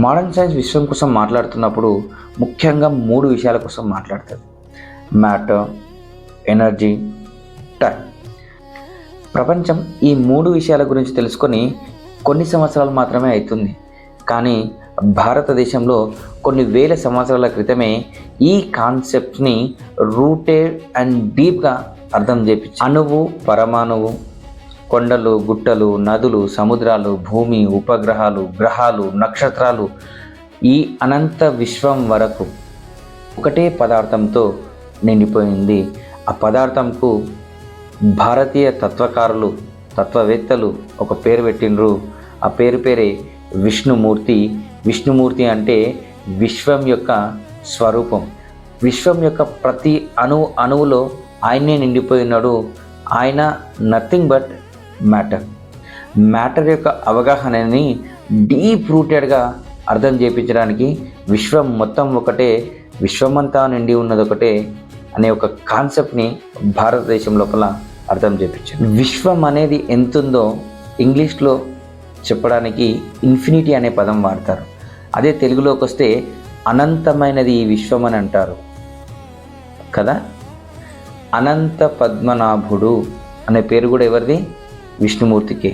Modern science విశ్వం కోసం మాట్లాడుతున్నప్పుడు ముఖ్యంగా 3 విషయాల కోసం మాట్లాడుతుంది. Matter, energy, time. ప్రపంచం ఈ 3 విషయాల గురించి తెలుసుకొని కొన్ని సంవత్సరాలు మాత్రమే అవుతుంది. కానీ భారతదేశంలో కొన్ని వేల సంవత్సరాల క్రితమే ఈ కాన్సెప్ట్ని రూటెడ్ అండ్ డీప్గా అర్థం చేపించి అణువు, పరమాణువు, కొండలు, గుట్టలు, నదులు, సముద్రాలు, భూమి, ఉపగ్రహాలు, గ్రహాలు, నక్షత్రాలు, ఈ అనంత విశ్వం వరకు ఒకటే పదార్థంతో నిండిపోయింది. ఆ పదార్థంకు భారతీయ తత్వకారులు, తత్వవేత్తలు ఒక పేరు పెట్టినరు. ఆ పేరే విష్ణుమూర్తి. విష్ణుమూర్తి అంటే విశ్వం యొక్క స్వరూపం. విశ్వం యొక్క ప్రతి అణువులో ఆయనే నిండిపోయినాడు. ఆయన నథింగ్ బట్ మ్యాటర్ యొక్క అవగాహనని డీప్ రూటెడ్గా అర్థం చేయించడానికి విశ్వం మొత్తం ఒకటే, విశ్వమంతా నిండి ఉన్నది ఒకటే అనే ఒక కాన్సెప్ట్ని భారతదేశం లోపల అర్థం చేయించారు. విశ్వం అనేది ఎంతుందో ఇంగ్లీష్లో చెప్పడానికి ఇన్ఫినిటీ అనే పదం వాడతారు. అదే తెలుగులోకి వస్తే అనంతమైనది ఈ విశ్వం అని అంటారు కదా. అనంత పద్మనాభుడు అనే పేరు కూడా ఎవరిది? విష్ణుమూర్తికే.